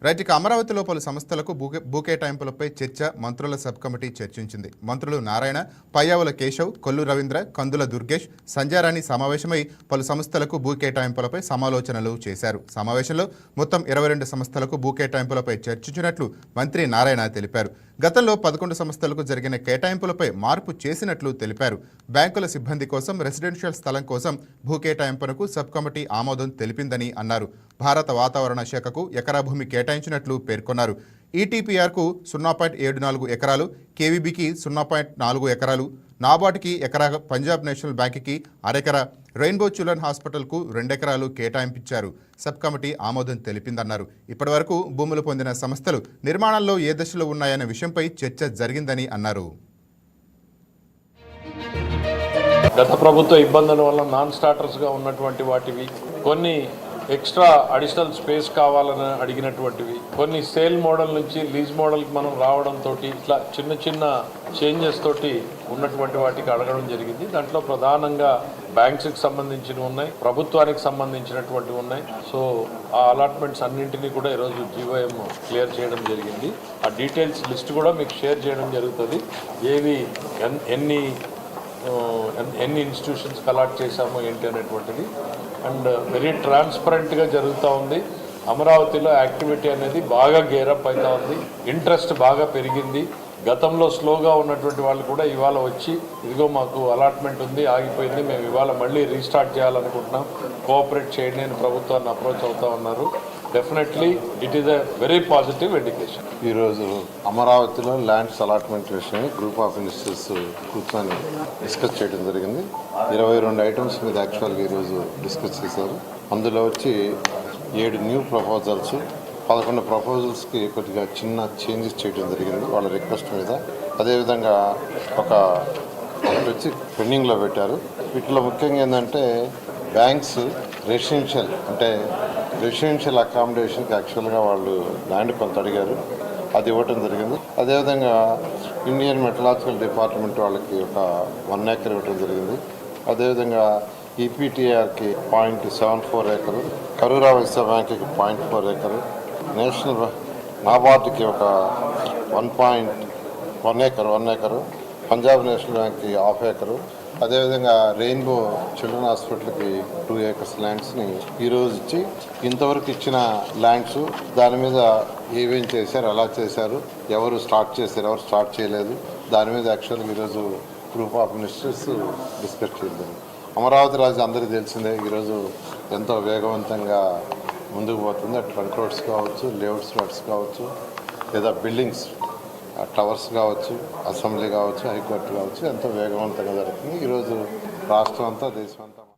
Right, ఇక అమరావతిలో పలు సంస్థలకు భూ కేటాయింపులపై చర్చ మంత్రుల సబ్ కమిటీ చర్చించింది. మంత్రులు నారాయణ, పయ్యావుల కేశవ్, కొల్లు రవీంద్ర, కందుల దుర్గేష్, సంజారాణి సమావేశమై పలు సంస్థలకు భూ కేటాయింపులపై సమాలోచనలు చేశారు. సమావేశంలో మొత్తం 22 సంస్థలకు భూ కేటాయింపులపై చర్చించినట్లు మంత్రి నారాయణ తెలిపారు. గతంలో 11 సంస్థలకు జరిగిన కేటాయింపులపై మార్పు చేసినట్లు తెలిపారు. బ్యాంకుల సిబ్బంది కోసం రెసిడెన్షియల్ స్థలం కోసం భూ కేటాయింపునకు సబ్ కమిటీ ఆమోదం తెలిపిందని అన్నారు. భారత వాతావరణ శాఖకు ఎకరా భూమి కేటాయించినట్లు పేర్కొన్నారు. ఈటీపీఆర్కు 0.74 ఎకరాలు, కేవీబీకి 0.4 ఎకరాలు, నాబార్డుకి ఎకరా, పంజాబ్ నేషనల్ బ్యాంకుకి అరెకరా, రెయిన్బో చిల్డ్రన్ హాస్పిటల్కు 2 ఎకరాలు కేటాయింపించారు. సబ్ కమిటీ ఆమోదం తెలిపిందన్నారు. ఇప్పటివరకు భూములు పొందిన సంస్థలు నిర్మాణంలో ఏ దశలో ఉన్నాయనే విషయంపై చర్చ జరిగిందని అన్నారు. గత ప్రభుత్వ ఇబ్బందుల వల్ల నాన్ స్టార్టర్స్గా ఉన్నటువంటి వాటివి, కొన్ని ఎక్స్ట్రా అడిషనల్ స్పేస్ కావాలని అడిగినటువంటివి, కొన్ని సేల్ మోడల్ నుంచి లీజ్ మోడల్కి మనం రావడంతో ఇట్లా చిన్న చిన్న చేంజెస్ తోటి ఉన్నటువంటి వాటికి అడగడం జరిగింది. దాంట్లో ప్రధానంగా బ్యాంక్స్కి సంబంధించినవి ఉన్నాయి, ప్రభుత్వానికి సంబంధించినటువంటివి ఉన్నాయి. సో ఆ అలాట్మెంట్స్ అన్నింటినీ కూడా ఈరోజు జీవోఎం క్లియర్ చేయడం జరిగింది. ఆ డీటెయిల్స్ లిస్ట్ కూడా మీకు షేర్ చేయడం జరుగుతుంది. ఏవి ఎన్ని ఇన్స్టిట్యూషన్స్కి అలాట్ చేశామో ఏంటి అనేటువంటిది. అండ్ వెరీ ట్రాన్స్పరెంట్గా జరుగుతూ ఉంది. అమరావతిలో యాక్టివిటీ అనేది బాగా గేరప్ అవుతూ ఉంది. ఇంట్రెస్ట్ బాగా పెరిగింది. గతంలో స్లోగా ఉన్నటువంటి వాళ్ళు కూడా ఇవాళ వచ్చి ఇదిగో మాకు అలాట్మెంట్ ఉంది, ఆగిపోయింది, మేము ఇవాళ మళ్ళీ రీస్టార్ట్ చేయాలనుకుంటున్నాం, కోఆపరేట్ చేయండి అని ప్రభుత్వాన్ని అప్రోచ్ అవుతూ ఉన్నారు. Definitely it is a very positive indication. ఈరోజు అమరావతిలో ల్యాండ్స్ అలాట్మెంట్ విషయమై గ్రూప్ ఆఫ్ మినిస్టర్స్ కూర్చొని డిస్కస్ చేయడం జరిగింది. 22 ఐటమ్స్ మీద యాక్చువల్గా ఈరోజు డిస్కస్ చేశారు. అందులో వచ్చి 7 న్యూ ప్రపోజల్స్, 11 ప్రపోజల్స్కి కొద్దిగా చిన్న చేంజెస్ చేయడం జరిగింది వాళ్ళ రిక్వెస్ట్ మీద. అదేవిధంగా ఒకటి వచ్చి పెండింగ్లో పెట్టారు. వీటిలో ముఖ్యంగా ఏంటంటే బ్యాంక్స్ రెసిడెన్షియల్ అకామిడేషన్కి యాక్చువల్గా వాళ్ళు ల్యాండ్ కొంత అడిగారు, అది ఇవ్వటం జరిగింది. అదేవిధంగా ఇండియన్ మెటలాజికల్ డిపార్ట్మెంట్ వాళ్ళకి ఒక 1 ఎకర్ ఇవ్వటం జరిగింది. అదేవిధంగా ఈపీటీఆర్కి 0.74 ఎకరు, కరూరా వైశ్య బ్యాంక్కి 0.4 ఎకరు, నేషనల్ నాబార్డుకి ఒక 1 ఎకరు, పంజాబ్ నేషనల్ బ్యాంక్కి 1/2 ఎకరు, అదేవిధంగా రెయిన్బో చిల్డ్రన్ హాస్పిటల్కి 2 ఏకర్స్ ల్యాండ్స్ని ఈరోజు ఇచ్చి, ఇంతవరకు ఇచ్చిన ల్యాండ్స్ దాని మీద ఏమేం చేశారు, ఎలా చేశారు, ఎవరు స్టార్ట్ చేశారు, ఎవరు స్టార్ట్ చేయలేదు, దాని మీద యాక్చువల్గా ఈరోజు గ్రూప్ ఆఫ్ మినిస్టర్స్ డిస్కస్ చేయలేదు. అమరావతి రాజు అందరికీ తెలిసిందే ఈరోజు ఎంతో వేగవంతంగా ముందుకు పోతుంది. ట్రంక్ రోడ్స్ కావచ్చు, లేఅవుట్స్ రోడ్స్ కావచ్చు, లేదా బిల్డింగ్స్ టవర్స్ కావచ్చు, అసెంబ్లీ కావచ్చు, హైకోర్టు కావచ్చు, ఎంతో వేగవంతంగా జరుగుతుంది. ఈరోజు రాష్ట్రం అంతా, దేశం అంతా